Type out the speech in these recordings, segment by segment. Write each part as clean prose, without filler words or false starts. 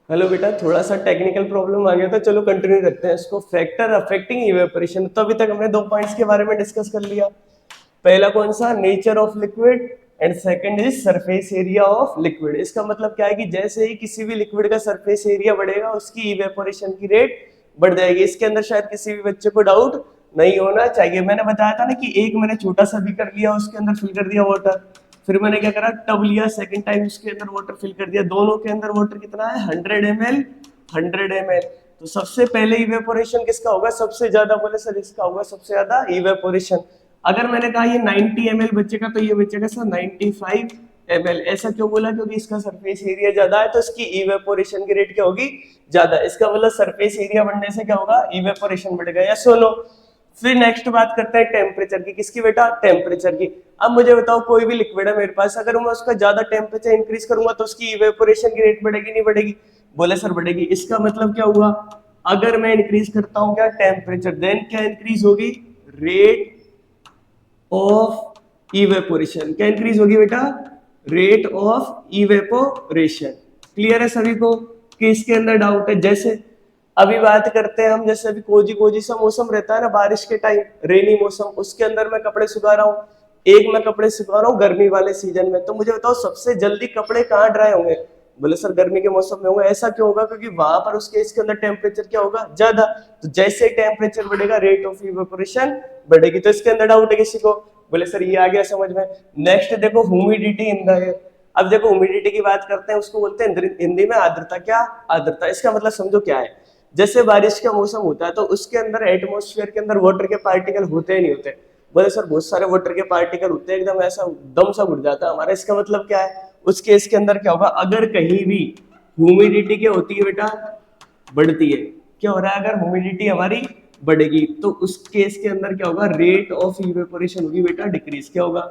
Hello बेटा, थोड़ा सा टेक्निकल प्रॉब्लम आ गया था। चलो कंटिन्यू रखते हैं इसको। Factor affecting evaporation. तो अभी तक हमने दो पॉइंट्स के बारे में डिस्कस कर लिया। पहला कौन सा? Nature of liquid. And second is surface area of liquid. इसका मतलब क्या है कि जैसे ही किसी भी लिक्विड का सरफेस एरिया बढ़ेगा उसकी इवेपोरेशन की रेट बढ़ जाएगी। इसके अंदर शायद किसी भी बच्चे को डाउट नहीं होना चाहिए। मैंने बताया था ना कि एक मैंने छोटा सा बीकर लिया, उसके अंदर फिल कर दिया वाटर। फिर मैंने क्या करा, टब लिया, सेकंड टाइम उसके अंदर वाटर फिल कर दिया। दोनों के अंदर वाटर कितना है? 100 ml। 100 ml। तो सबसे पहले इवेपोरेशन किसका होगा? सबसे ज्यादा। बोले सर इसका होगा सबसे ज्यादा इवेपोरेशन। अगर मैंने कहा ये 90 ml बचेगा तो ये बचेगा सर 95 ml। ऐसा क्यों बोला? क्योंकि इसका सरफेस एरिया ज्यादा है तो इसकी इवेपोरेशन की रेट क्या होगी? ज्यादा। इसका मतलब सरफेस एरिया बढ़ने से क्या होगा? इवेपोरेशन बढ़ेगा। या सुनो, फिर नेक्स्ट बात करते हैं टेम्परेचर की। किसकी बेटा? टेम्परेचर की। अब मुझे बताओ, कोई भी लिक्विड है मेरे पास, अगर मैं उसका ज्यादा टेम्परेचर इंक्रीज करूंगा तो उसकी इवेपोरेशन की रेट बढ़ेगी नहीं बढ़ेगी? बोले सर बढ़ेगी। इसका मतलब क्या हुआ? अगर मैं इंक्रीज करता हूं क्या टेम्परेचर, देन क्या इंक्रीज होगी? Rate of evaporation. क्या इंक्रीज होगी बेटा? Rate of evaporation. क्लियर है सभी को कि इसके अंदर डाउट है? जैसे अभी बात करते हैं हम, जैसे अभी कोजी कोजी सा मौसम रहता है ना बारिश के टाइम, रेनी मौसम, उसके अंदर मैं कपड़े सुखा रहा हूँ। एक मैं कपड़े सुखा रहा हूँ गर्मी वाले सीजन में, तो मुझे बताओ सबसे जल्दी कपड़े कहाँ ड्राई होंगे? बोले सर गर्मी के मौसम में होंगे। ऐसा क्यों होगा? क्योंकि वहां पर उसके इसके अंदर टेम्परेचर क्या होगा? ज्यादा। तो जैसे टेम्परेचर बढ़ेगा रेट ऑफ इवेपोरेशन बढ़ेगी। तो इसके अंदर डाउट है किसी को? बोले सर ये आ गया समझ में। नेक्स्ट देखो, ह्यूमिडिटी इन द एयर। अब देखो ह्यूमिडिटी की बात करते हैं, उसको बोलते हैं हिंदी में आर्द्रता। क्या? आर्द्रता। इसका मतलब समझो क्या है। जैसे बारिश का मौसम होता है तो उसके अंदर एटमॉस्फेयर के अंदर वाटर के पार्टिकल होते ही नहीं होते? बोले सर बहुत सारे वाटर के पार्टिकल होते हैं, एकदम ऐसा दम सा उड़ जाता है हमारा। इसका मतलब क्या है? उस केस के अंदर क्या होगा? अगर कहीं भी ह्यूमिडिटी क्या होती है बेटा? बढ़ती है। क्या हो रहा है? अगर ह्यूमिडिटी हमारी बढ़ेगी तो उस केस के अंदर क्या होगा? रेट ऑफ इवेपोरेशन होगी बेटा डिक्रीज। क्या होगा?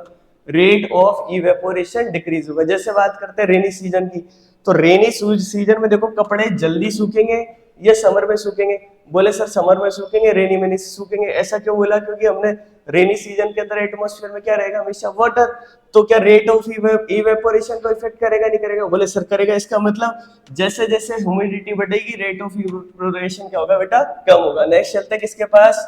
रेट ऑफ इवेपोरेशन डिक्रीज होगा। जैसे बात करते हैं रेनी सीजन की, तो रेनी सीजन में देखो कपड़े जल्दी सूखेंगे या समर में सूखेंगे? बोले सर समर में सूखेंगे, रेनी में नहीं सूखेंगे। ऐसा क्यों बोला? क्योंकि हमने रेनी सीजन के अंदर एटमॉस्फेयर में क्या रहेगा? हमेशा वाटर। तो क्या रेट ऑफ इवेपोरेशन को इफेक्ट करेगा नहीं करेगा? बोले सर करेगा। इसका मतलब जैसे जैसे ह्यूमिडिटी बढ़ेगी रेट ऑफ इवेपोरेशन क्या होगा बेटा? कम होगा। नेक्स्ट चलते हैं किसके पास?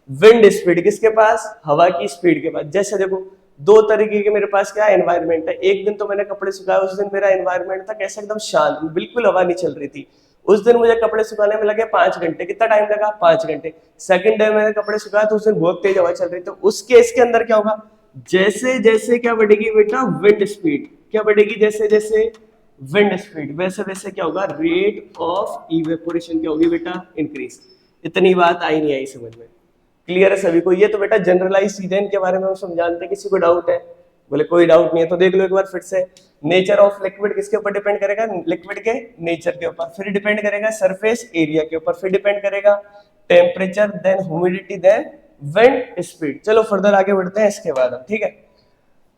Wind speed. किसके पास? हवा की स्पीड के पास। जैसे देखो दो तरीके के मेरे पास क्या एनवायरमेंट है। एक दिन तो मैंने कपड़े सुखाए, उस दिन मेरा एनवायरमेंट था कैसा? एकदम शांत, बिल्कुल हवा नहीं चल रही थी। उस दिन मुझे कपड़े सुखाने में लगे 5 घंटे। कितना टाइम लगा? 5 घंटे। सेकंड डे मैंने कपड़े सुखाए तो उस दिन बहुत तेज हवा चल रही। तो उस केस के अंदर क्या होगा? जैसे जैसे क्या बढ़ेगी बेटा? Wind speed. क्या बढ़ेगी? जैसे जैसे विंड स्पीड, वैसे वैसे क्या होगा? रेट ऑफ इवेपोरेशन क्या होगी बेटा? इंक्रीज। इतनी बात आई नहीं आई समझ में? क्लियर है सभी को? ये तो बेटा जनरलाइज चीजें, इनके बारे में हम सब जानते हैं। किसी को डाउट है? बोले कोई डाउट नहीं है तो देख लो एक बार फिर से। नेचर ऑफ लिक्विड किसके ऊपर डिपेंड करेगा? लिक्विड के नेचर के ऊपर। फिर डिपेंड करेगा सरफेस एरिया के ऊपर। फिर डिपेंड करेगा temperature, then humidity, then wind speed. चलो फर्दर आगे बढ़ते हैं इसके बाद हम, ठीक है।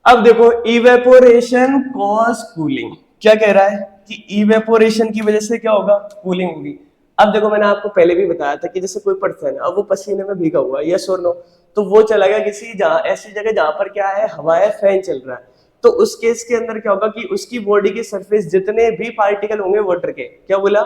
अब देखो इवेपोरेशन कॉज कूलिंग। क्या कह रहा है कि इवेपोरेशन की वजह से क्या होगा? कूलिंग होगी। अब देखो मैंने आपको पहले भी बताया था कि जैसे कोई पर्सन है, अब वो पसीने में भीगा हुआ है, यस और नो, तो वो चला गया किसी जहां ऐसी जगह जहां पर क्या है? हवा है, फैन चल रहा है। तो उस केस के अंदर क्या होगा कि उसकी बॉडी के सरफेस जितने भी पार्टिकल होंगे वाटर के, क्या बोला?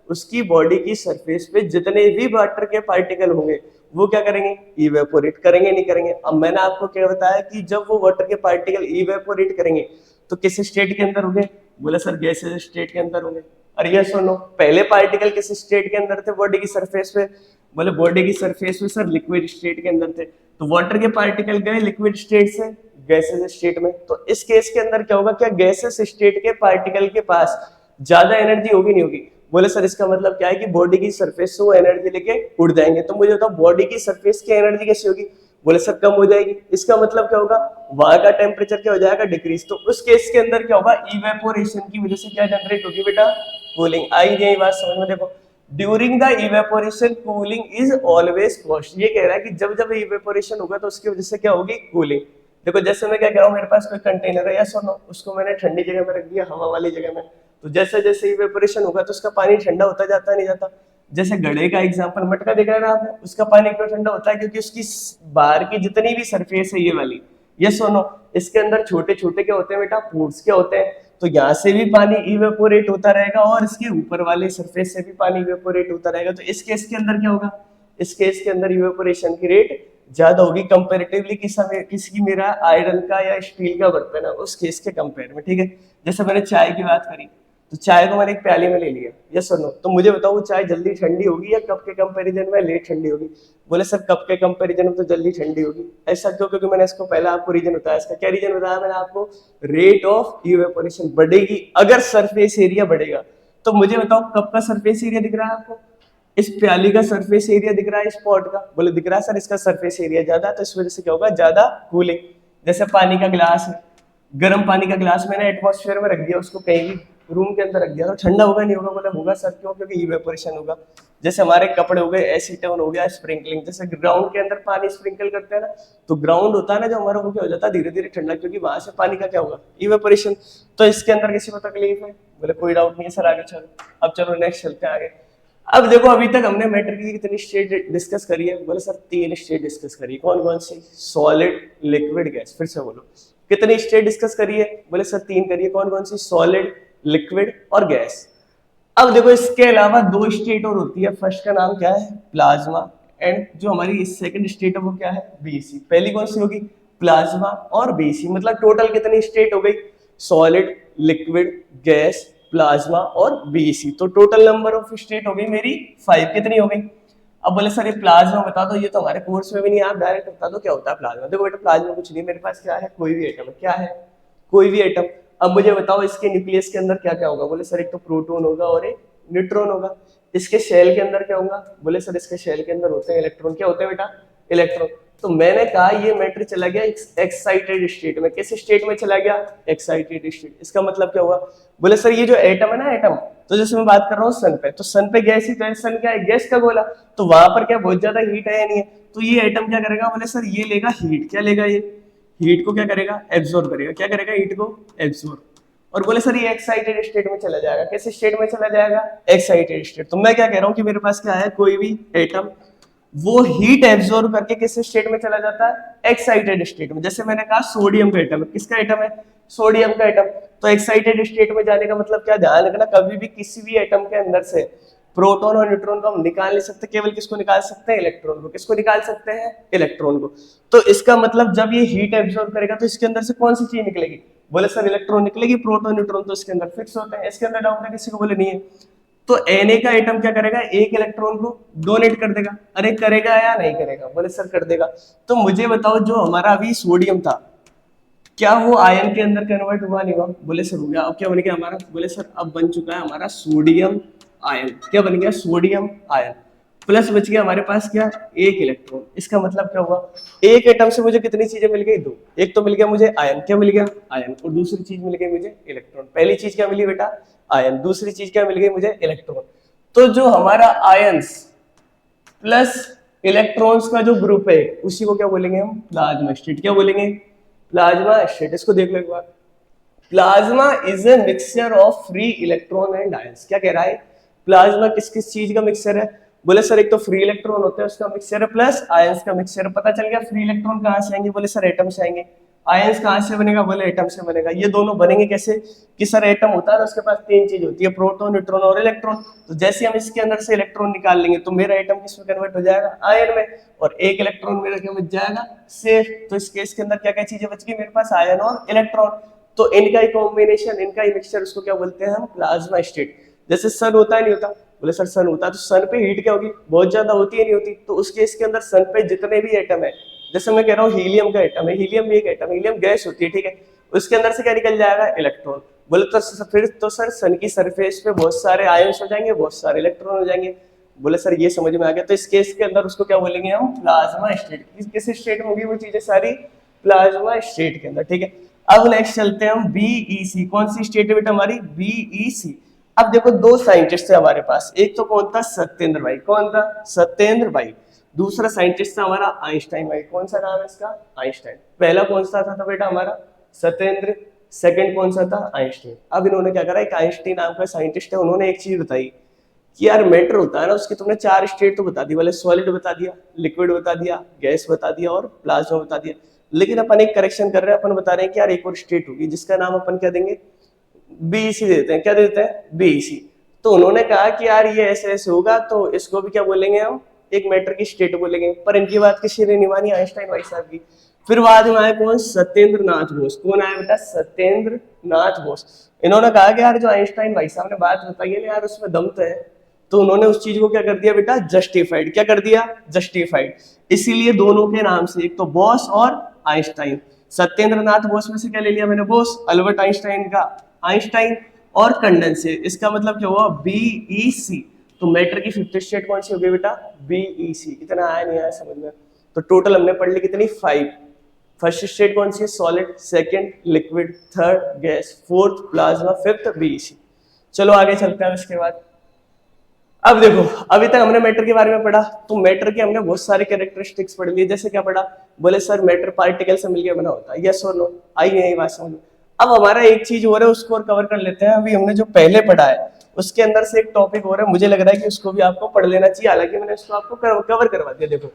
उसकी बॉडी की सरफेस पे जितने भी वाटर के पार्टिकल होंगे वो क्या करेंगे? इवेपोरेट करेंगे नहीं करेंगे? अब मैंने आपको क्या बताया कि जब वो वाटर के पार्टिकल इवेपोरेट करेंगे तो किस स्टेट के अंदर होंगे? बोला सर गैसेस स्टेट के अंदर होंगे। अरे यस और नो, पहले पार्टिकल किस स्टेट के अंदर थे बॉडी की सरफेस पे? बोले बॉडी की सरफेस पे सर लिक्विड स्टेट के अंदर थे। तो वाटर के पार्टिकल गए लिक्विड स्टेट से गैसेस स्टेट में। तो इस केस के अंदर क्या होगा? क्या गैसेस स्टेट के पार्टिकल के पास ज्यादा एनर्जी होगी नहीं होगी? बोले सर इसका मतलब क्या है कि बॉडी की सरफेस से वो एनर्जी लेके उड़ जाएंगे। तो मुझे बताओ बॉडी की सरफेस की एनर्जी कैसी होगी? बोले सर कम हो जाएगी। इसका मतलब क्या होगा? वहां का टेम्परेचर क्या हो जाएगा? डिक्रीज। तो उस केस के अंदर क्या होगा? इवेपोरेशन की वजह से क्या जनरेट होगी बेटा? कूलिंग। आई नहीं बात समझ में? देखो during the evaporation cooling is always cost. ये कह रहा है कि जब जब इवेपोरेशन होगा तो उसकी वजह से क्या होगी? कूलिंग। देखो जैसे मैं क्या कह रहा हूँ, मेरे पास कोई कंटेनर है, यस और नो, उसको मैंने ठंडी जगह में रख दिया, हवा वाली जगह में। तो जैसे जैसे इवेपोरेशन होगा तो उसका पानी ठंडा होता जाता नहीं जाता? जैसे घड़े का एग्जांपल मटका देखा है ना आपने, उसका पानी क्यों ठंडा होता है? क्योंकि उसकी बाहर की जितनी भी सरफेस है ये वाली, यस और नो, इसके अंदर छोटे छोटे क्या होते हैं बेटा? पोर्स। क्या होते हैं? तो यहाँ से भी पानी इवेपोरेट होता रहेगा और इसके ऊपर वाले सरफेस से भी पानी इवेपोरेट होता रहेगा। तो इस केस के अंदर क्या होगा, इस केस के अंदर इवेपोरेशन की रेट ज्यादा होगी कंपेरेटिवली किसी मेरा आयरन का या स्टील का बर्तन है उस केस के कंपेयर में, ठीक है। जैसे मैंने चाय की बात करी, तो चाय को मैंने एक प्याली में ले लिया, यस और नो, तो मुझे बताओ वो चाय जल्दी ठंडी होगी या कप के कंपैरिजन में लेट ठंडी होगी? बोले सर कप के कंपैरिजन में तो जल्दी ठंडी होगी। ऐसा क्यों? क्योंकि मैंने इसको पहले आपको रीजन बताया। इसका क्या रीजन बताया मैंने आपको? रेट ऑफ इवेपोरेशन बढ़ेगी अगर सरफेस एरिया बढ़ेगा। तो मुझे बताओ कप का सरफेस एरिया दिख रहा है आपको, इस प्याली का सरफेस एरिया दिख रहा है, इस पॉट का? बोले दिख रहा है सर, इसका सरफेस एरिया ज्यादा है तो इस वजह से क्या होगा, ज्यादा कूलिंग। जैसे पानी का गिलास है, गर्म पानी का गिलास मैंने एटमॉस्फेयर में रख दिया, उसको कहीं भी रूम के अंदर रख दिया, तो ठंडा होगा नहीं होगा? बोले होगा सर, क्यों? क्योंकि इवेपोरेशन होगा। जैसे हमारे कपड़े हो गए, एसीटोन हो गया, स्प्रिंकलिंग, जैसे ग्राउंड के अंदर पानी स्प्रिंकल करते हैं ना, तो ग्राउंड होता है ना जो हमारा, वो क्या हो जाता है धीरे धीरे ठंडा, क्योंकि वहां से पानी का क्या होगा, इवेपोरेशन। तो इसके अंदर किसी को तकलीफ है? बोले कोई डाउट नहीं है सर, आगे चलो। अब चलो नेक्स्ट चलते हैं आगे। अब देखो अभी तक हमने मैटर की कितनी स्टेट डिस्कस करी है? बोले सर 3 स्टेट डिस्कस करी। कौन कौन सी? Solid, liquid, gas. फिर से बोलो कितनी स्टेट डिस्कस करी है? बोले सर 3 करी है। कौन कौन सी? सॉलिड, लिक्विड और गैस। अब देखो इसके अलावा 2 स्टेट और होती है। फर्स्ट का नाम क्या है? प्लाज्मा। एंड जो हमारी सेकंड स्टेट है वो क्या है? बीसी। पहली कौन सी होगी? प्लाज्मा और बीसी। मतलब टोटल कितनी स्टेट हो गई? सॉलिड, लिक्विड, गैस, प्लाज्मा और बीसी। तो टोटल नंबर ऑफ स्टेट हो गई मेरी 5। कितनी हो गई? अब बोले सर ये प्लाज्मा बता दो, ये तो हमारे कोर्स में भी नहीं, आप डायरेक्ट बता दो क्या होता है प्लाज्मा। देखो बेटा प्लाज्मा कुछ नहीं, मेरे पास क्या है, कोई भी एटम है। क्या है? कोई भी एटम। अब मुझे बताओ इसके न्यूक्लियस के अंदर क्या क्या होगा? बोले सर एक तो प्रोटॉन होगा और एक न्यूट्रॉन होगा। इसके शेल के अंदर क्या होगा? बोले सर इसके शेल के अंदर होते हैं इलेक्ट्रॉन। क्या होते हैं बेटा? इलेक्ट्रॉन। तो मैंने कहा ये मैटर चला गया एक्साइटेड स्टेट में। किस स्टेट में चला गया? Excited state. इसका मतलब क्या हुआ? बोले सर ये जो एटम है ना, एटम, तो जैसे मैं बात कर रहा हूँ सन पे, तो सन पे गैस ही तो है, सन क्या है? गैस का गोला। तो वहां पर क्या बहुत ज्यादा हीट है या नहीं है? तो ये एटम क्या करेगा? बोले सर ये लेगा हीट। क्या लेगा? ये हीट को क्या करेगा? एब्जॉर्ब करेगा। क्या करेगा? हीट को एब्जॉर्ब। और बोले सर ये एक्साइटेड स्टेट में चला जाएगा। किस स्टेट में चला जाएगा? Excited state. तो मैं क्या कह रहा हूँ कि मेरे पास क्या है, कोई भी एटम वो हीट एब्जॉर्ब करके किस स्टेट में चला जाता है? एक्साइटेड स्टेट में। जैसे मैंने कहा सोडियम का एटम है। किसका एटम है? सोडियम का एटम। तो एक्साइटेड स्टेट में जाने का मतलब क्या? ध्यान रखना, कभी भी किसी भी एटम के अंदर से प्रोटॉन और न्यूट्रॉन को हम निकाल नहीं सकते, केवल किसको निकाल सकते हैं? इलेक्ट्रॉन को। किसको निकाल सकते हैं? इलेक्ट्रॉन को। तो इसका मतलब जब ये हीट एब्जॉर्ब करेगा तो इसके अंदर से कौन सी चीज निकलेगी? बोले सर इलेक्ट्रॉन निकलेगी। प्रोटॉन न्यूट्रॉन तो इसके अंदर फिक्स होते हैं, इसके अंदर डाउट है किसी को? बोले नहीं है। तो Na का एटम क्या करेगा? एक इलेक्ट्रॉन को डोनेट कर देगा। अरे करेगा या नहीं करेगा? बोले सर कर देगा। तो मुझे बताओ जो हमारा अभी सोडियम था, क्या वो आयन के अंदर कन्वर्ट हुआ नहीं हुआ? बोले सर हो गया। अब क्या बन गया हमारा? बोले सर अब बन चुका है हमारा सोडियम आयन। क्या बन गया? Sodium ion. प्लस बच गया हमारे पास क्या? एक इलेक्ट्रॉन। इसका मतलब क्या हुआ? एक एटम से मुझे कितनी चीजें मिल गई? 2। एक तो मिल गया मुझे आयन। क्या मिल गया? आयन। और दूसरी चीज मिल गई मुझे इलेक्ट्रॉन। पहली चीज क्या मिली बेटा? आयन। दूसरी चीज क्या मिल गई मुझे? इलेक्ट्रॉन। तो जो हमारा आयंस प्लस इलेक्ट्रॉन्स का जो ग्रुप है उसी को क्या बोलेंगे हम? Plasma state. क्या बोलेंगे? Plasma state. इसको देख लो एक बार। Plasma is a mixture of free electron and ions. क्या कह रहा है? प्लाज्मा किस किस चीज का मिक्सचर है? बोले सर एक तो फ्री इलेक्ट्रॉन होता है उसका मिक्सचर है, प्लस आयंस का मिक्सचर है। पता चल गया फ्री इलेक्ट्रॉन कहां से आएंगे? बोले सर एटम से आएंगे। आयंस कहां से बनेगा? बोले एटम से बनेगा। ये दोनों बनेंगे कैसे? कि सर एटम होता है ना, उसके पास 3 चीज होती है, प्रोटॉन, न्यूट्रॉन और इलेक्ट्रॉन। तो जैसे हम इसके अंदर से इलेक्ट्रॉन निकाल लेंगे तो मेरा एटम किसमें कन्वर्ट हो जाएगा? आयन में। और एक इलेक्ट्रॉन मेरा क्या बच जाएगा? सेफ। तो इस केस के अंदर क्या क्या चीजें बच गई मेरे पास? आयन और इलेक्ट्रॉन। तो इनका ही कॉम्बिनेशन, इनका ही मिक्सचर, उसको क्या बोलते हैं हम? Plasma state. जैसे सन होता है नहीं होता? बोले सर सन होता है। तो सन पे हीट क्या होगी? बहुत ज्यादा होती है नहीं होती? तो उस केस के अंदर सन पे जितने भी एटम है, जैसे मैं कह रहा हूँ हीलियम का एटम है, हीलियम भी एक एटम, हीलियम गैस होती है, ठीक है, उसके अंदर से क्या निकल जाएगा? इलेक्ट्रॉन। बोले तो फिर तो सर सन की सरफेस पे बहुत सारे आयंस हो जाएंगे, बहुत सारे इलेक्ट्रॉन हो जाएंगे। बोले सर ये समझ में आ गया। तो इस केस के अंदर उसको क्या बोलेंगे हम? Plasma state. किस स्टेट में होगी वो चीजें सारी? प्लाज्मा स्टेट के अंदर, ठीक है। अब नेक्स्ट चलते हैं हम बीईसी। कौन सी स्टेट है बेटा हमारी? बीईसी। अब देखो 2 साइंटिस्ट है हमारे पास। एक तो कौन था? सत्येंद्र भाई। कौन था? सत्येंद्र भाई। दूसरा साइंटिस्ट था हमारा आइंस्टाइन भाई। कौन सा नाम है इसका? आइंस्टाइन। पहला कौन सा था बेटा हमारा? सत्येंद्र। सेकंड कौन सा था? आइंस्टाइन। अब इन्होंने क्या करा, एक आइंस्टाइन नाम का साइंटिस्ट है, उन्होंने एक चीज बताई कि यार मैटर होता है ना, उसकी तुमने 4 स्टेट तो बता दी, बोले सॉलिड बता दिया, लिक्विड बता दिया, गैस बता दिया और प्लाज्मा बता दिया। लेकिन अपन एक करेक्शन कर रहे हैं, अपन बता रहे हैं कि यार एक और स्टेट होगी जिसका नाम अपन क्या देंगे? बीईसी देते हैं, क्या देते हैं, बीईसी। तो उन्होंने कहा कि यार ये ऐसे ऐसे होगा, तो इसको भी क्या बोलेंगे हम, एक मैटर की स्टेट बोलेंगे। पर इनकी बात किसी ने नहीं मानी, आइंस्टाइन भाई साहब की। फिर बाद में आए कौन, सत्येंद्र नाथ बोस। कौन आया बेटा, सत्येंद्र नाथ बोस। इन्होंने कहा कि यार जो आइंस्टाइन भाई साहब ने बात बताई है ना यार, उसमें दम तो है। तो उन्होंने उस चीज को क्या कर दिया बेटा, जस्टिफाइड। क्या कर दिया, जस्टिफाइड। इसीलिए दोनों के नाम से, एक तो बॉस और आइंस्टाइन। सत्येंद्र नाथ बोस में से क्या ले लिया मैंने, बोस। अल्बर्ट आइंस्टाइन का आइंस्टाइन। और कंडेंसेट, इसका मतलब क्या हुआ, बीईसी। तो मैटर की फिफ्थ स्टेट कौन सी हो गई बेटा, बीईसी। इतना आया नहीं आया समझ में। तो टोटल हमने पढ़ ली कितनी, 5। फर्स्ट स्टेट कौन सी है, solid. Second liquid, third gas, fourth plasma, fifth BEC. चलो आगे चलते हैं इसके बाद। अब देखो, अभी तक हमने मैटर के बारे में पढ़ा, तो मैटर के हमने बहुत सारे कैरेक्टरिस्टिक्स पढ़ लिए। जैसे क्या पढ़ा, बोले सर मैटर पार्टिकल से मिलकर बना होता है, यस और नो। आई नहीं आई बात समझ में। अब हमारा एक चीज और है, उसको और कवर कर लेते हैं। अभी हमने जो पहले पढ़ा है उसके अंदर से एक टॉपिक और है, मुझे लग रहा है कि उसको भी आपको पढ़ लेना चाहिए। हालांकि मैंने उसको आपको कवर करवा दिया। देखो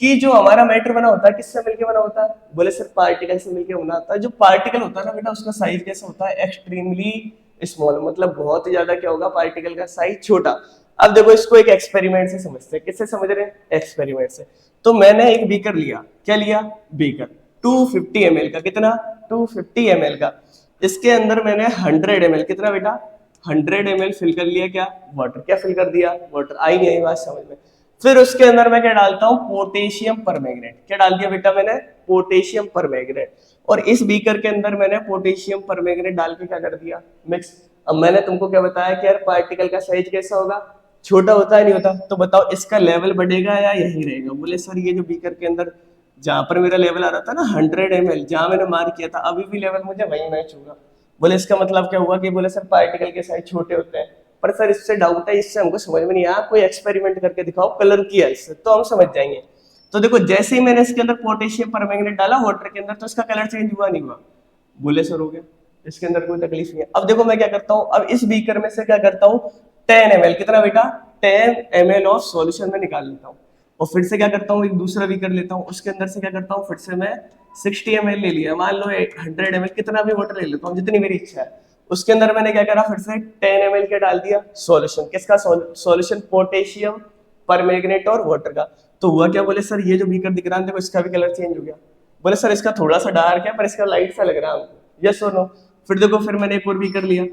कि जो हमारा मैटर बना होता है किससे मिलकर बना होता है, बोले सर पार्टिकल से मिलकर बना होता है। जो पार्टिकल होता है ना बेटा, उसका साइज कैसा होता है, एक्सट्रीमली स्मॉल। मतलब बहुत ही ज्यादा क्या होगा, पार्टिकल का साइज छोटा। अब देखो इसको एक एक्सपेरिमेंट से समझते हैं। किससे समझ रहे हैं, एक्सपेरिमेंट से। तो मैंने एक बीकर लिया, क्या लिया, बीकर 250 ml का। कितना, 250 ml का। इसके अंदर मैंने 100 ml, कितना बेटा, 100 ml फिल कर लिया, क्या, वाटर। क्या फिल कर दिया, वाटर। आई नहीं आई बात समझ में। फिर उसके अंदर मैं क्या डालता हूँ, पोटेशियम परमैंगनेट। क्या डाल दिया बेटा मैंने, पोटेशियम परमैंगनेट। और इस बीकर के अंदर मैंने पोटेशियम परमैंगनेट डाल के क्या कर दिया, मिक्स। अब मैंने तुमको क्या बताया कि यार पार्टिकल का साइज कैसा होगा, छोटा होता है नहीं होता। तो बताओ इसका लेवल बढ़ेगा या यही रहेगा। बोले सर ये जो बीकर के अंदर जहां पर मेरा लेवल आ रहा था ना 100 ml, जहां मैंने मार्क किया था, अभी भी लेवल मुझे वही मैच होगा। बोले इसका मतलब क्या हुआ, कि बोले सर पार्टिकल के साइज छोटे होते हैं। पर सर इससे डाउट है, इससे हमको समझ में नहीं आया, कोई एक्सपेरिमेंट करके दिखाओ, कलर किया इससे तो हम समझ जाएंगे। तो देखो जैसे ही मैंने इसके अंदर पोटेशियम परमैंगनेट डाला वाटर के अंदर, तो इसका कलर चेंज हुआ नहीं हुआ। बोले सर हो गया, इसके अंदर कोई तकलीफ नहीं है। अब देखो मैं क्या करता हूँ, अब इस बीकर में से क्या करता हूँ, 10 ml, कितना बेटा, 10 ml ऑफ सॉल्यूशन में निकाल लेता हूँ। और फिर से क्या करता हूँ, एक दूसरा बीकर लेता हूँ, उसके अंदर से क्या करता हूँ, फिर से मैं 60 ml ले लिया, मान लो 100 ml, कितना भी वाटर ले लेता हूँ जितनी मेरी इच्छा है। उसके अंदर मैंने क्या करा, फिर से 10 ml के डाल दिया सॉल्यूशन। किसका सॉल्यूशन, पोटेशियम परमैंगनेट और वाटर का। तो हुआ क्या, बोले सर ये जो बीकर दिख रहा है देखो इसका भी कलर चेंज हो गया। बोले सर इसका थोड़ा सा डार्क है पर इसका लाइट सा लग रहा है हमको, यस और नो। फिर देखो फिर मैंने एक और बीकर लिया,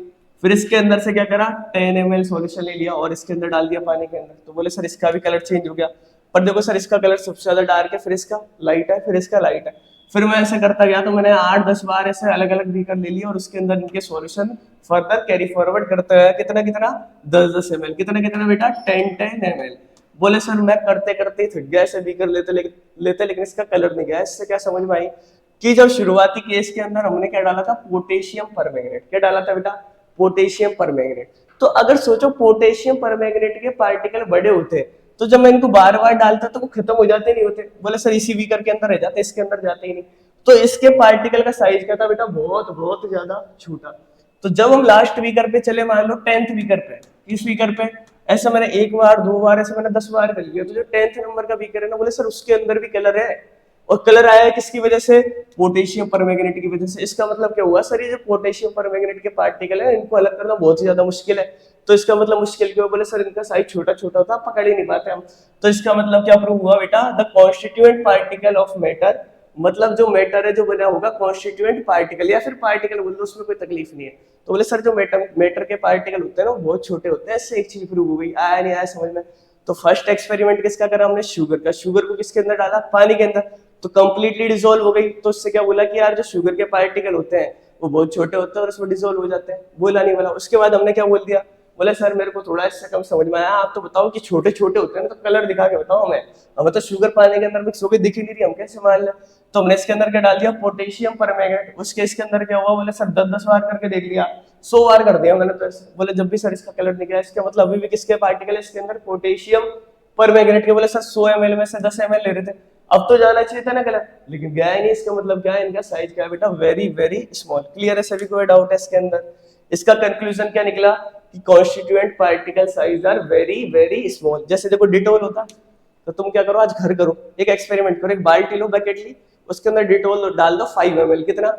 फिर इसके अंदर से क्या करा, 10 ml सॉल्यूशन ले लिया और इसके अंदर डाल दिया पानी के अंदर। तो बोले सर इसका भी कलर चेंज हो गया। पर देखो सर इसका कलर सबसे ज्यादा डार्क है, फिर इसका लाइट है, फिर इसका लाइट है। फिर मैं ऐसे करता गया, तो मैंने 8-10 बार ऐसे अलग अलग बीकर ले लिया और उसके अंदर इनके सॉल्यूशन फर्दर कैरी फॉरवर्ड करते हुए कितना कितना 10-10 ml, कितना कितना बेटा 10-10 ml। बोले सर मैं करते करते ही थक गया, ऐसे बीकर लेते लेकिन इसका कलर नहीं गया। इससे क्या समझ में आई कि जब शुरुआती केस के अंदर हमने क्या डाला था, पोटेशियम परमैंगनेट। क्या डाला था बेटा, पोटेशियम परमैंगनेट। तो अगर सोचो पोटेशियम परमैंगनेट के पार्टिकल बड़े होते, तो जब मैं इनको बार बार डालता तो वो खत्म हो जाते नहीं होते। बोले सर इसी बीकर के अंदर रह जाते, इसके अंदर जाते ही नहीं। तो इसके पार्टिकल का साइज क्या था बेटा, बहुत बहुत ज्यादा छोटा। तो जब हम लास्ट बीकर पे चले, मान लो 10th बीकर पे, इस बीकर पे ऐसा मैंने एक बार दो बार ऐसे मैंने 10 बार कर लिया। तो जो 10th नंबर का बीकर है ना, बोले सर उसके अंदर भी कलर है। और कलर आया है किसकी वजह से, पोटेशियम परमैंगनेट की वजह से। इसका मतलब क्या हुआ, सर ये जो पोटेशियम परमैंगनेट के पार्टिकल है इनको अलग करना बहुत ही ज्यादा मुश्किल है। तो इसका मतलब मुश्किल क्यों, बोले सर इनका साइज छोटा छोटा होता, पकड़ ही नहीं पाते हम। तो इसका मतलब क्या प्रूव हुआ बेटा, the constituent particle of matter, मतलब जो मैटर है जो बना होगा कॉन्स्टिट्यूएंट पार्टिकल, या फिर पार्टिकल बोल दो, उसमें कोई तकलीफ नहीं है। तो बोले सर जो मैटर के पार्टिकल होते हैं ना बहुत छोटे होते हैं। इससे एक चीज प्रूव हो गई, आया नहीं आया समझ में। तो फर्स्ट एक्सपेरिमेंट किसका करा हमने, शुगर का। शुगर को किसके अंदर डाला, पानी के अंदर, तो कंप्लीटली डिसॉल्व हो गई। तो इससे क्या बोला कि यार जो शुगर के पार्टिकल होते हैं वो बहुत छोटे होते हैं और उसमें डिसॉल्व हो जाते हैं। बोला नहीं बोला। उसके बाद हमने क्या बोल दिया, बोले सर मेरे को थोड़ा इससे कम समझ में आया, आप तो बताओ कि छोटे छोटे होते हैं ना, तो कलर दिखा के बताओ हमें तो शुगर पानी के अंदर मिक्स होकर दिख ही नहीं रही, हम कैसे मान लें। तो हमने इसके अंदर क्या डाल दिया, पोटेशियम परमैंगनेट। उसके इसके अंदर क्या हुआ, बोले सर 10-10 बार करके देख लिया, 100 बार कर दिया मैंने तो ऐसे। बोले जब भी सर इसका कलर निकला, इसका मतलब अभी भी किसके पार्टिकल है इसके अंदर, पोटेशियम परमैंगनेट के। बोले सर 100 ml में से 10 ml ले रहे थे, अब तो जाना चाहिए था ना कलर, लेकिन गया ही नहीं। इसका मतलब क्या है, इनका साइज क्या है बेटा, वेरी वेरी स्मॉल। क्लियर है सभी को, डाउट है इसके अंदर। इसका कंक्लूजन क्या निकला कि constituent particle size are very very small. जैसे देखो डिटोल होता, तो तुम क्या करो, आज घर करो एक एक्सपेरिमेंट करो, एक बाल्टी लो, बकेट ली, उसके अंदर डिटोल डाल दो 5 ml, कितना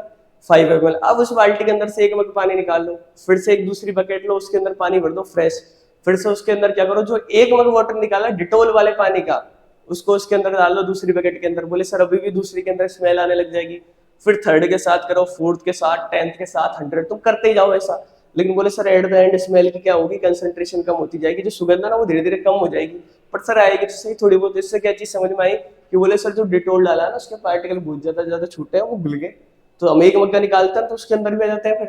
5 ml। अब उस बाल्टी के अंदर से 1 मग पानी निकाल लो, फिर से एक दूसरी बकेट लो, उसके अंदर पानी भर दो फ्रेश, फिर से उसके अंदर क्या करो, जो 1 मग वाटर निकाला डिटोल वाले पानी का, उसको उसके अंदर डाल दो दूसरी बकेट के अंदर। बोले सर अभी भी दूसरी के अंदर स्मेल आने लग जाएगी। फिर थर्ड के साथ करो, फोर्थ के साथ, 10th के साथ, 100, तुम करते ही जाओ ऐसा। लेकिन बोले sir at the end smell की क्या होगी, कंसंट्रेशन कम होती जाएगी, जो सुगंध है ना वो धीरे धीरे कम हो जाएगी, पर सर आएगी तो सही थोड़ी बहुत। इससे क्या चीज समझ में आई कि बोले सर जो डिटोल डाला ना उसके पार्टिकल बहुत ज्यादा छोटे हैं, वो घुल गए, तो हम 1 मग्गा निकालते हैं तो उसके अंदर भी आ जाते हैं,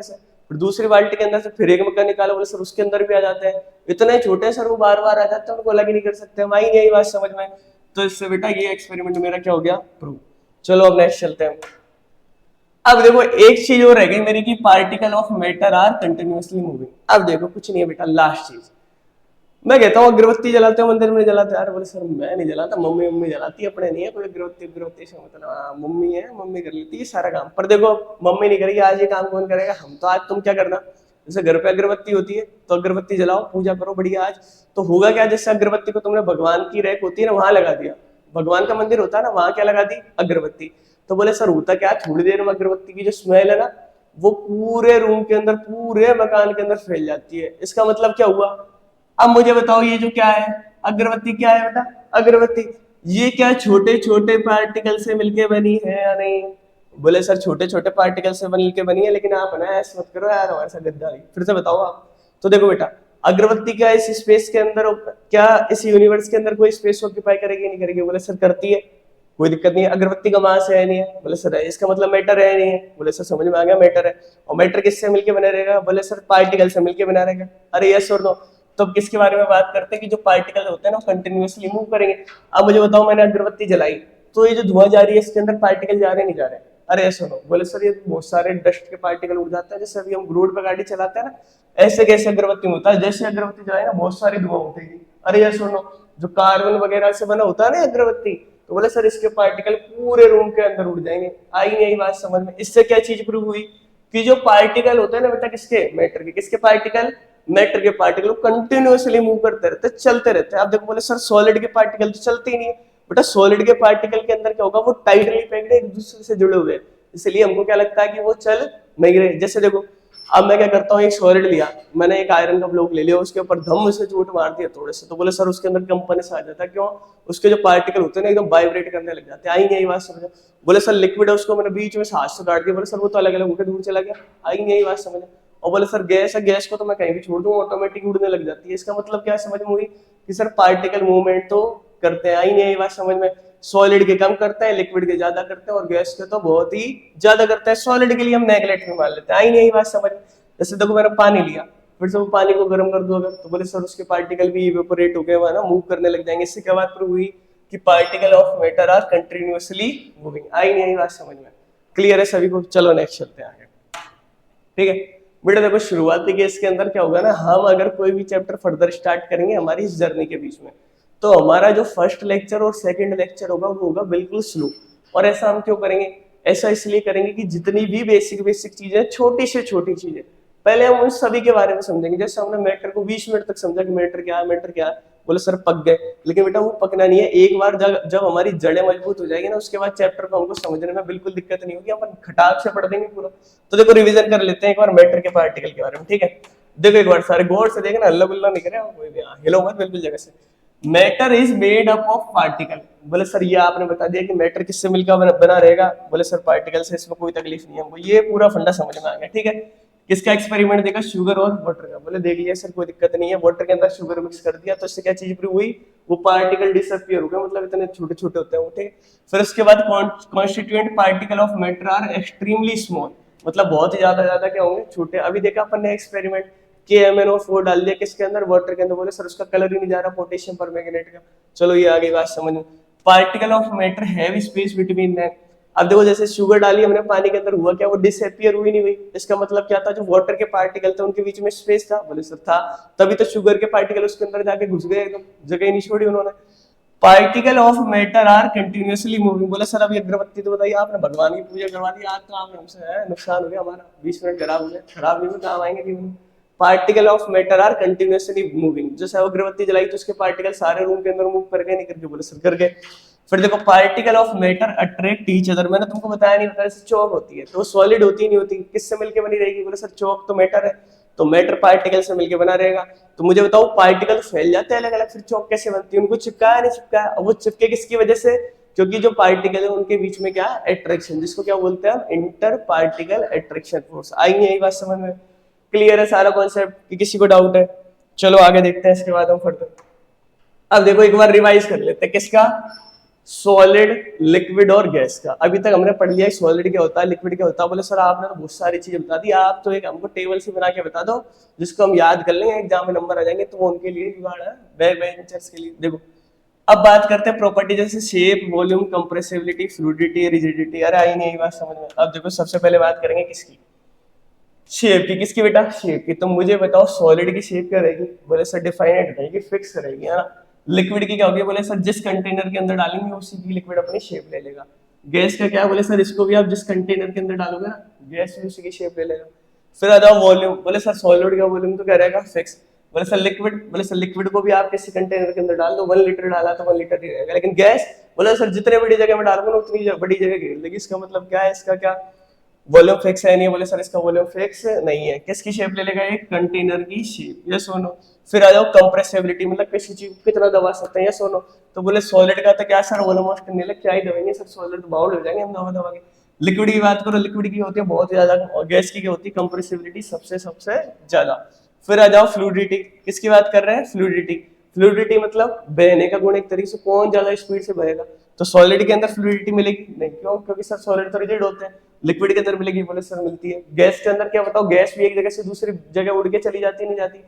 फिर दूसरी बाल्टी के अंदर से फिर 1 मग्गा निकालो, बोले सर उसके अंदर भी आ जाते हैं। इतने छोटे हैं सर वो बार बार आ जाते हैं, उनको अलग ही नहीं कर सकते हम। आई नहीं आई बात समझ में? तो इससे बेटा ये एक्सपेरिमेंट मेरा क्या हो गया, प्रूव। चलो अब नेक्स्ट चलते हैं। अब देखो एक चीज और रह गई मेरी कि particle of matter are continuously moving. अब देखो कुछ नहीं है बेटा, लास्ट चीज मैं कहता हूँ अगरबत्ती जलाते हो मंदिर में जलाते हैं, यार बोले सर मैं नहीं जलाता, मम्मी जलाती है, अपने नहीं है कोई अगरबत्ती से मतलब मम्मी है, मम्मी कर लेती है सारा काम। पर देखो मम्मी नहीं करेगी आज ये काम, कौन करेगा, हम। तो आज तुम क्या करना, जैसे घर पे अगरबत्ती होती है तो अगरबत्ती जलाओ, पूजा करो बढ़िया। आज तो होगा क्या, जैसे अगरबत्ती को तुमने भगवान की रैक होती है ना वहां लगा दिया, भगवान का मंदिर होता है ना वहां क्या लगा दी, अगरबत्ती। तो बोले सर होता क्या, थोड़ी देर में अगरबत्ती की जो स्मेल है ना वो पूरे रूम के अंदर, पूरे मकान के अंदर फैल जाती है। इसका मतलब क्या हुआ, अब मुझे बताओ ये जो क्या है अगरबत्ती, क्या है बेटा अगरबत्ती, ये क्या छोटे छोटे पार्टिकल से मिलके बनी है या नहीं। बोले सर छोटे छोटे पार्टिकल से मिलके बनी है, लेकिन आप ना ऐसा मत करो यार हमारे साथ गद्दारी। फिर से बताओ आप। तो देखो बेटा अगरबत्ती क्या इस स्पेस के अंदर, क्या इस यूनिवर्स के अंदर कोई स्पेस ऑक्यूपाई करेगी नहीं करेगी, बोले सर करती है, कोई दिक्कत नहीं है। अगरबत्ती का मास है नहीं है, बोले सर है, इसका मतलब मैटर है नहीं है, बोले सर समझ में आ गया मैटर है। और मैटर किससे मिलके बना रहेगा, बोले सर पार्टिकल से मिलके बना रहेगा। अरे यस और नो। तो अब किसके बारे में बात करते हैं कि जो पार्टिकल होते हैं ना कंटिन्यूअसली मूव करेंगे। अब मुझे बताओ मैंने अगरबत्ती जलाई तो ये जो धुआं जा रही है इसके अंदर पार्टिकल जा रहे नहीं जा रहे, अरे ऐसा सुनो, बोले सर ये बहुत सारे डस्ट के पार्टिकल उड़ जाते हैं, जैसे अभी हम रोड पे गाड़ी चलाते हैं ना, ऐसे कैसे अगरबत्ती में होता है, जैसे अगरबत्ती जलाए ना बहुत सारी धुआं उठेगी। अरे ये सुनो, जो कार्बन वगैरह से बना होता है ना अगरबत्ती, तो बोले सर इसके पार्टिकल पूरे रूम के अंदर उड़ जाएंगे। आई नहीं आई बात समझ में? इससे क्या चीज प्रूव हुई कि जो पार्टिकल होते हैं ना बेटा किसके, मैटर के, किसके पार्टिकल, मैटर के पार्टिकल कंटिन्यूअसली मूव करते रहते, चलते रहते हैं। आप देखो बोले सर सॉलिड के पार्टिकल तो चलते ही नहीं है, बेटा सॉलिड के पार्टिकल के अंदर क्या होगा, वो टाइटली पैक्ड है, एक दूसरे से जुड़े हुए, इसलिए हमको क्या लगता है कि वो चल नहीं रहे। जैसे देखो अब मैं क्या करता हूँ, एक सॉलिड लिया मैंने, एक आयरन का ब्लॉक ले लिया, उसके ऊपर धम से चोट मार दिया थोड़े से, तो बोले सर उसके अंदर कंपन आ जाता है, क्यों, उसके जो पार्टिकल होते हैं ना एकदम वाइब्रेट करने लग जाते हैं। आई नहीं आई बात समझ? बोले सर लिक्विड है उसको मैंने बीच में हाथ से काट दिया, बोले सर वो तो अलग अलग होकर दूर चला गया। आई नहीं आई बात समझ? और बोले सर गैस है, गैस को तो मैं कहीं भी छोड़ दूं ऑटोमेटिक उड़ने लग जाती है। इसका मतलब क्या समझ में हुई कि सर पार्टिकल मूवमेंट तो करते हैं। आई नहीं आई बात समझ में? सॉलिड के कम करते हैं, लिक्विड के ज्यादा करते हैं, और गैस के तो बहुत ही ज्यादा करते हैं। सॉलिड के लिए हम नेगलेक्ट में मान लेते हैं। आई नहीं आई बात समझ? जैसे देखो मैंने पानी लिया, फिर से वो पानी को गर्म कर दो अगर, तो बोले सर उसके पार्टिकल भी इवेपोरेट हो गए, वहां ना मूव करने लग जाएंगे। इससे क्या बात प्रूव हुई कि particle of matter are continuously moving. आई नहीं आई बात समझ में? क्लियर है सभी को? चलो नेक्स्ट चलते हैं आगे। ठीक है बेटा देखो शुरुआती केस के अंदर क्या होगा ना, हम अगर कोई भी चैप्टर फर्दर स्टार्ट करेंगे हमारी इस जर्नी के बीच में, तो हमारा जो फर्स्ट लेक्चर और सेकंड लेक्चर होगा वो होगा बिल्कुल स्लो। और ऐसा हम क्यों करेंगे, ऐसा इसलिए करेंगे कि जितनी भी बेसिक चीजें, छोटी से छोटी चीजें, पहले हम उन सभी के बारे में समझेंगे। जैसे हमने मैटर को 20 मिनट तक समझा कि मैटर क्या है, मैटर क्या है, बोले सर पक गए, लेकिन बेटा वो पकना नहीं है। एक बार जब हमारी जड़ें मजबूत हो जाएगी ना, उसके बाद चैप्टर को हमको समझने में बिल्कुल दिक्कत नहीं होगी, अपन खटाक से पढ़ देंगे पूरा। तो देखो रिवीजन कर लेते हैं एक बार मैटर के पार्टिकल के बारे में। ठीक है देखो एक बार सारे गौर से देखना, हल्ला गुल्ला नहीं करे कोई भी, हिलो मत बिल्कुल जगह से। Matter is made up of particle. बोले सर ये आपने बता दिया कि मैटर किससे मिलकर बना रहेगा, बोले सर पार्टिकल से, इसमें कोई तकलीफ नहीं है हमको, ये पूरा फंडा समझ में आ गया। ठीक है किसका एक्सपेरिमेंट देखा, शुगर और वाटर का, बोले देख लिया सर कोई दिक्कत नहीं है, वाटर के अंदर शुगर मिक्स कर दिया तो इससे क्या चीज प्रूव हुई, वो पार्टिकल डिसअपियर हो गए, मतलब इतने छोटे छोटे होते हैं वो। ठीक फिर उसके बाद constituent particle of matter are extremely small, मतलब बहुत ही ज्यादा क्या होंगे, छोटे। अभी देखा अपन ने एक्सपेरिमेंट KMnO4 डाल दिया किसके अंदर, वाटर के अंदर, बोले सर उसका कलर ही नहीं जा रहा पोटेशियम परमैंगनेट का। चलो ये आगे बात समझ में। Particle of matter have space between them. अब देखो जैसे शुगर डाली हमने पानी के अंदर, हुआ क्या, वो डिसअपियर हुई नहीं हुई। इसका मतलब क्या था, जो वाटर के पार्टिकल थे उनके बीच में स्पेस था, बोले सर था, तभी तो शुगर के पार्टिकल उसके अंदर जाके घुस गए, एकदम जगह ही नहीं छोड़ी उन्होंने। Particle of matter are continuously moving. बोला सर अभी अगरबत्ती तो बताइए, आपने भगवान की पूजा करवा दी, आज तो आपने हमसे नुकसान हो गया हमारा, 20 मिनट खराब हो गए, खराब नहीं काम आएंगे जीवन में। Particle of matter are continuously moving. जैसे अगरबत्ती जलाई तो उसके पार्टिकल सारे रूम के अंदर मूव कर गए, नहीं करके, बोले सर कर गए। फिर देखो particle of matter attract each other, मैंने तुमको बताया नहीं, बताया चौक होती है तो सॉलिड होती नहीं होती, किससे मिलके बनी रहेगी? बोले सर चौक तो मैटर है, तो मैटर पार्टिकल से मिलके बना रहेगा। तो मुझे बताओ पार्टिकल फैल जाते हैं अलग अलग, फिर चौक कैसे बनती है? उनको चिपकाया नहीं चिपकाया, और वो चिपके किसकी वजह से? क्योंकि जो पार्टिकल है उनके बीच में क्या अट्रैक्शन, जिसको क्या बोलते हैं हम, इंटर पार्टिकल अट्रैक्शन फोर्स। आई नहीं यही बात समझ में? क्लियर है सारा कॉन्सेप्ट कि किसी को डाउट है? चलो आगे देखते हैं, इसके बाद हम फर्दर। अब देखो एक बार रिवाइज कर लेते हैं, किसका? सॉलिड, लिक्विड और गैस का। अभी तक हमने पढ़ लिया सॉलिड क्या होता है, लिक्विड क्या होता है। बोले सर आपने तो बहुत सारी चीजें बता दी, आप तो एक हमको टेबल से बना के बता दो जिसको हम याद कर लेंगे, एग्जाम में नंबर आ जाएंगे, तो वो उनके लिए जुगाड़ है, बैक बेंचर्स के लिए। देखो अब बात करते हैं प्रॉपर्टी, जैसे shape, volume, compressibility, fluidity, rigidity. अरे आई नहीं यही बात समझ में? अब देखो सबसे पहले बात करेंगे किसकी? शेप की। किसकी बेटा? शेप की। तो मुझे बताओ सॉलिड की शेप क्या रहेगी? बोले सर डिफाइनेट रहेगी, फिक्स रहेगी, है ना। लिक्विड की क्या होगी? बोले सर जिस कंटेनर के अंदर डालेंगे उसी की लिक्विड अपनी शेप ले लेगा। गैस का क्या? बोले सर इसको भी आप जिस कंटेनर के अंदर डालोगे ना, गैस भी उसी की शेप ले लेगा। फिर आ जाओ वॉल्यूम। बोले सर सॉलिड का वॉल्यूम तो क्या रहेगा? फिक्स। बोले सर लिक्विड। बोले सर लिक्विड को भी आप किसी कंटेनर के अंदर डाल दो, 1 लीटर डाला तो 1 लीटर ही रहेगा। लेकिन गैस, बोले सर जितने बड़ी जगह में डालोगे ना उतनी बड़ी जगह घेर लेगी। इसका मतलब क्या है? इसका क्या वॉल्यूम फिक्स है? नहीं। बोले सर इसका वॉल्यूम फिक्स नहीं है। किसकी शेप ले लेगा? एक कंटेनर की शेप। यस और नो। फिर आ जाओ कंप्रेसिबिलिटी, मतलब किसी चीज को कितना दबा सकते हैं। यस और नो। तो बोले सॉलिड का तो क्या सर ऑलमोस्ट करने लग क्या ही दबाएंगे सर, सॉलिड बाउल हो जाएंगे हम दबा दबा के। लिक्विड की बात करो, लिक्विड की होती है बहुत ज्यादा, और गैस की होती है कंप्रेसिबिलिटी सबसे सबसे ज्यादा। फिर आ जाओ फ्लूइडिटी। किसकी बात कर रहे हैं? फ्लूइडिटी। फ्लूइडिटी मतलब बहने का गुण, एक तरीके से कौन ज्यादा स्पीड से बहेगा। तो सॉलिड के अंदर फ्लूइडिटी मिलेगी नहीं, क्यों? क्योंकि सर सॉलिड तो रिजिड होते हैं। लिक्विड के अंदर मिलेगी? बोले सर मिलती है। गैस के अंदर क्या बताओ? गैस भी एक जगह से दूसरी जगह उड़ के चली जाती है, नहीं जाती?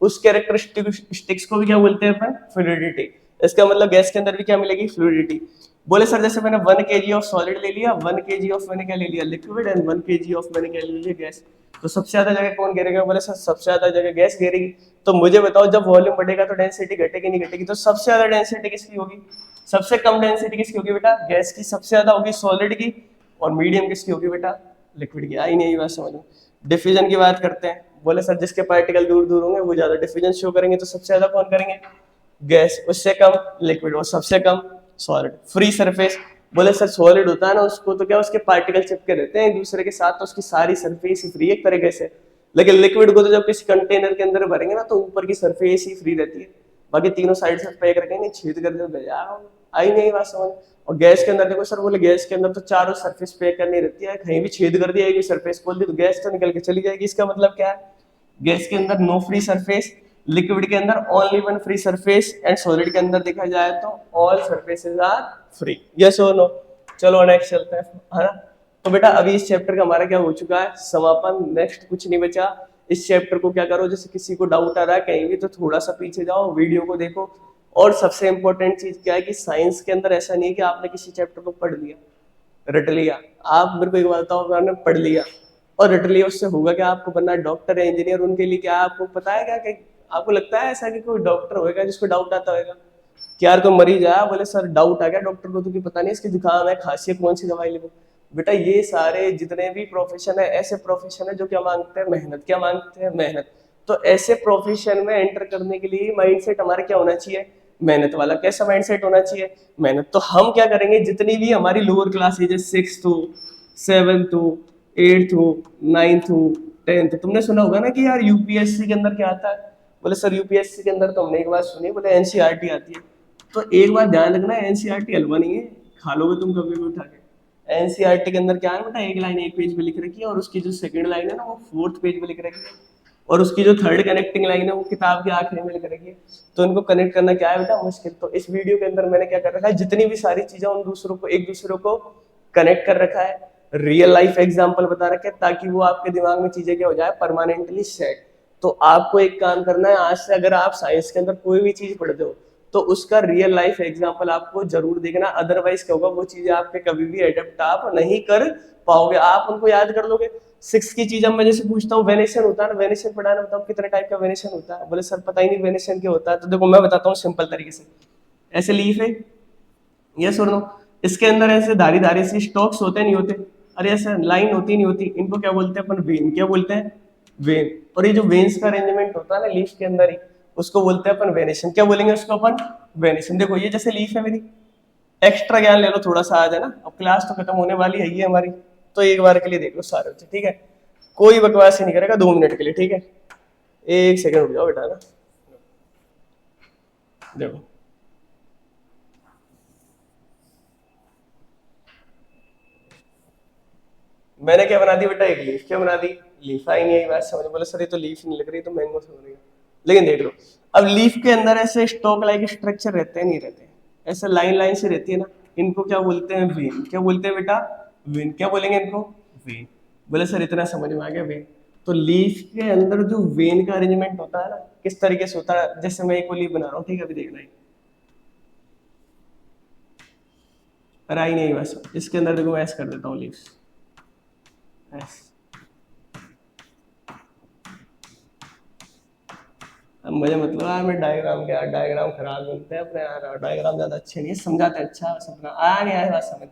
उस कैरेक्टरिस्टिक्स को भी क्या बोलते हैं अपन? फ्लूइडिटी। इसका मतलब गैस के अंदर भी क्या मिलेगी? फ्लूइडिटी। बोले सर जैसे मैंने 1 kg ऑफ सॉलिड ले लिया, 1 kg ऑफ मैंने क्या ले लिया? लिक्विड, एंड 1 kg ऑफ मैंने क्या ले लिया? गैस। तो सबसे ज्यादा जगह कौन घेरेगा? बोले सर सबसे ज्यादा जगह गैस घेरेगी। तो मुझे बताओ जब वॉल्यूम बढ़ेगा तो डेंसिटी घटेगी नहीं घटेगी? तो सबसे ज्यादा डेंसिटी किसकी होगी? सबसे कम डेंसिटी किसकी होगी बेटा? गैस की। सबसे ज्यादा होगी सॉलिड की। और मीडियम किसकी होगी बेटा? लिक्विड की। आई नहीं बात समझ में? डिफ्यूजन की बात करते हैं। बोले सर जिसके पार्टिकल दूर दूर होंगे वो ज्यादा डिफ्यूजन शो करेंगे, तो सबसे ज्यादा कौन करेंगे? गैस। उससे कम लिक्विड, और सबसे कम सॉलिड। Free surface. बोले सर सॉलिड होता है ना, उसको तो क्या उसके पार्टिकल चिपके रहते हैं एक दूसरे के साथ, तो उसकी सारी सरफेस ही फ्री एक तरीके से। लेकिन लिक्विड को तो जब किसी कंटेनर के अंदर भरेंगे ना, तो ऊपर की सरफेस ही फ्री रहती है, बाकी तीनों साइड से पैक रखेंगे, छेद कर दे भेजा। आई नहीं बात समझ? और गैस के अंदर देखो सर, बोले गैस के अंदर तो चारों सरफेस पैक करनी रहती है, कहीं भी छेद कर दिया, एक सरफेस खोल दी तो गैस तो निकल के चली जाएगी। इसका मतलब क्या है? गैस के अंदर नो फ्री सरफेस, लिक्विड के अंदर only 1 free surface, and solid के अंदर देखा जाए तो all surfaces are free. Yes और नो? चलो नेक्स्ट चलते हैं, है ना। तो बेटा अभी इस चैप्टर का हमारा क्या हो चुका है? समापन। नेक्स्ट कुछ नहीं बचा। इस चैप्टर को क्या करो, जैसे किसी को डाउट आ रहा है कहीं भी, तो थोड़ा सा पीछे जाओ, वीडियो को देखो। और सबसे इंपॉर्टेंट चीज क्या है कि साइंस के अंदर ऐसा नहीं है कि आपने किसी चैप्टर को पढ़ लिया, रट लिया। आप मेरे को एक बात बताओ, आपने पढ़ लिया और रट लिया, उससे होगा क्या? आपको बनना डॉक्टर है, इंजीनियर, उनके लिए क्या आपको पता है क्या कि आपको लगता है ऐसा कि कोई डॉक्टर होगा जिसको डाउट आता होगा कि यार कोई मरीज आया, बोले सर डाउट आ गया डॉक्टर को, तो कि पता नहीं इसकी जुकाम है, खांसी है, कौन सी दवाई ले? बेटा ये सारे जितने भी प्रोफेशन है, ऐसे प्रोफेशन है जो क्या मांगते हैं? मेहनत। क्या मांगते हैं? मेहनत। तो ऐसे प्रोफेशन में एंटर करने के लिए माइंडसेट हमारा क्या होना चाहिए? मेहनत वाला। कैसा माइंडसेट होना चाहिए? मेहनत। तो हम क्या करेंगे, जितनी भी हमारी लोअर क्लास है, जैसे 6th हो, 7th हो, 8th हो, 9th हो, 10th, तुमने सुना होगा ना कि यार यूपीएससी के अंदर क्या आता है? बोले सर यूपीएससी के अंदर तो हमने एक बात सुनी, बोले एनसीईआरटी आती है। तो एक बात ध्यान रखना, एनसीईआरटी हलवा नहीं है, खा लोगे तुम कभी भी उठा के। एनसीईआरटी के अंदर क्या है बेटा? एक लाइन एक पेज पे लिख रखी है, और उसकी जो सेकंड लाइन है ना, वो 4th पेज पे लिख रखी है, और उसकी जो थर्ड कनेक्टिंग लाइन है वो किताब के आखिरी में लिख रखी है। तो इनको कनेक्ट करना क्या है बेटा? मुश्किल। तो इस वीडियो के अंदर मैंने क्या कर रखा है, जितनी भी सारी चीजें उन दूसरों को, एक दूसरे को कनेक्ट कर रखा है, रियल लाइफ एग्जाम्पल बता रखे हैं, ताकि वो आपके दिमाग में चीजें क्या हो जाए? Permanently set. तो आपको एक काम करना है, आज से अगर आप साइंस के अंदर कोई भी चीज पढ़ते हो तो उसका रियल लाइफ एग्जाम्पल आपको जरूर देखना, अदरवाइज क्या होगा, वो चीजें आपके कभी भी एडेप्ट आप नहीं कर पाओगे। आप उनको याद कर लोगे। 6 की चीज अब मैं जैसे पूछता हूँ, वेनेशन होता है ना, वेनेशन पढ़ाना, बताओ कितने टाइप का वेनेशन होता है? बोले सर पता ही नहीं वेनेशन क्या होता है। तो देखो मैं बताता हूँ सिंपल तरीके से। ऐसे लीफ है, यस और नो, इसके अंदर ऐसे धारी धारी सी स्टॉक्स होते नहीं होते? अरे ऐसे लाइन होती नहीं होती? इनको क्या बोलते हैं अपन? वेन। क्या बोलते हैं? वेन। और ये जो वेन्स का अरेंजमेंट होता है ना लीफ के अंदर ही, उसको बोलते हैं अपन वेनेशन। क्या बोलेंगे उसको अपन? वेनेशन। देखो ये जैसे लीफ है मेरी, एक्स्ट्रा ज्ञान ले लो थोड़ा सा आज, है ना। अब क्लास तो खत्म होने वाली है ही हमारी, तो एक बार के लिए देख लो सारे बच्चे, ठीक है। कोई बकवास ही नहीं करेगा 2 मिनट के लिए, ठीक है। एक सेकंड रुक जाओ बेटा ना, देखो मैंने क्या बना दी बेटा, एक लीफ। क्या बना दी, लीफ। आई नहीं आई बात समझ, बोले सर ये तो लीफ नहीं लग रही, तो मैंगो समझ रही है। लेकिन देख लो, अब लीफ के अंदर ऐसे स्टॉक लाइक स्ट्रक्चर रहते हैं नहीं रहते, ऐसे लाइन लाइन से रहती है ना, इनको क्या बोलते हैं, वेन। क्या बोलते हैं बेटा, वेन। क्या बोलेंगे इनको, वेन। बोले सर इतना समझ में आ गया, वेन। तो लीफ के अंदर जो वेन का अरेंजमेंट होता है ना, किस तरीके से होता है, जैसे मैं एक लीफ बना रहा हूँ, ठीक है, अभी देखना है। पर आई नहीं बस, इसके अंदर देखो मैं ऐसे कर देता हूँ लीव्स, ऐसे। अब मुझे मतलब मैं डायग्राम क्या, डायग्राम खराब बनते हैं अपने यार, डायग्राम ज्यादा अच्छे नहीं है, समझाते हैं अच्छा सपना आ नहीं आया बात समझ।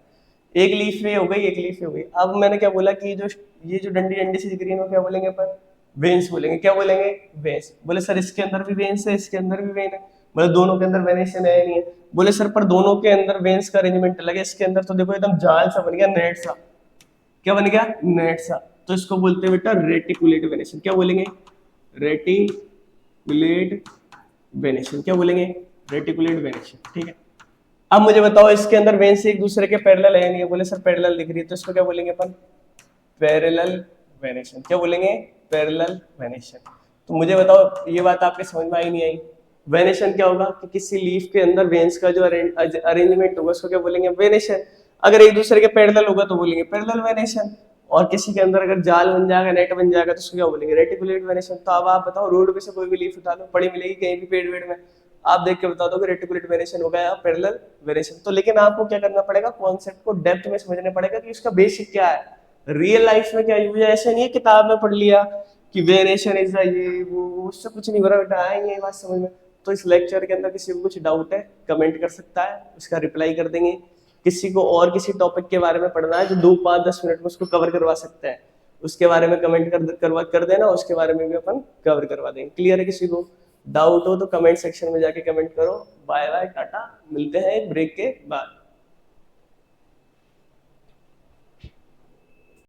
एक लीफ में हो गई, एक लीफ में हो गई। अब मैंने क्या बोला कि ये जो डंडी डंडी सी दिख रही है इनको क्या बोलेंगे अपन, वेन्स बोलेंगे। क्या बोलेंगे, वेन्स। बोले सर इसके अंदर भी वेन्स है, इसके अंदर भी वेन है। बोले दोनों के अंदर वेनेशन है नहीं है। बोले सर पर दोनों के अंदर वेन्स का अरेंजमेंट अलग है, इसके अंदर तो देखो एकदम जाल सा बन गया, नेट सा। क्या बन गया, नेट सा। तो इसको बोलते हैं बेटा रेटिकुलेट वेनेशन। क्या बोलेंगे, रेटिकुलेट वेनेशन। क्या बोलेंगे, रेटिकुलेट वेनेशन, ठीक है। अब मुझे बताओ इसके अंदर वेन से एक दूसरे के पैरेलल है नहीं है। बोले सर पैरेलल दिख रही है, तो इसको क्या बोलेंगे अपन, पैरेलल वेनेशन। क्या बोलेंगे, पैरेलल वेनेशन। तो मुझे बताओ ये बात आपके समझ में आई नहीं आई। वेनेशन क्या होगा कि किसी लीफ के अंदर वेन्स का जो अरेंजमेंट होगा उसको क्या बोलेंगे, वेनेशन। अगर एक दूसरे के पैरेलल होगा तो बोलेंगे पैरेलल वेनेशन। और किसी के अंदर अगर जाल बन जाएगा, नेट बन जाएगा, तो उसको क्या बोलेंगे, रेटिकुलेट वेनेशन। तो अब आप बताओ रोड पे से कोई भी लीफ उठा लो, पड़ी मिलेगी कहीं भी पेड़ वेड़ में, आप देख के बता दो कि रेटिकुलेट वेरिएशन हो गया या पैरेलल वेरिएशन। तो लेकिन आपको क्या करना पड़ेगा, कॉन्सेप्ट को डेप्थ में समझना पड़ेगा कि उसका बेसिक क्या है, रियल लाइफ में क्या यूज है। ऐसे नहीं है किताब में पढ़ लिया कि वेरिएशन इज ये वो, उससे कुछ नहीं बना बेटा, आएंगे ये बात समझ में। तो इस लेक्चर के अंदर किसी को कुछ डाउट है कमेंट कर सकता है, उसका रिप्लाई कर देंगे। किसी को और किसी टॉपिक के बारे में पढ़ना है जो 2-5-10 मिनट में उसको कवर करवा सकता है, उसके बारे में कमेंट कर देना, उसके बारे में भी अपन कवर करवा देंगे। क्लियर है, किसी को डाउट हो तो कमेंट सेक्शन में जाके कमेंट करो। बाय बाय, टाटा, मिलते हैं ब्रेक के बाद।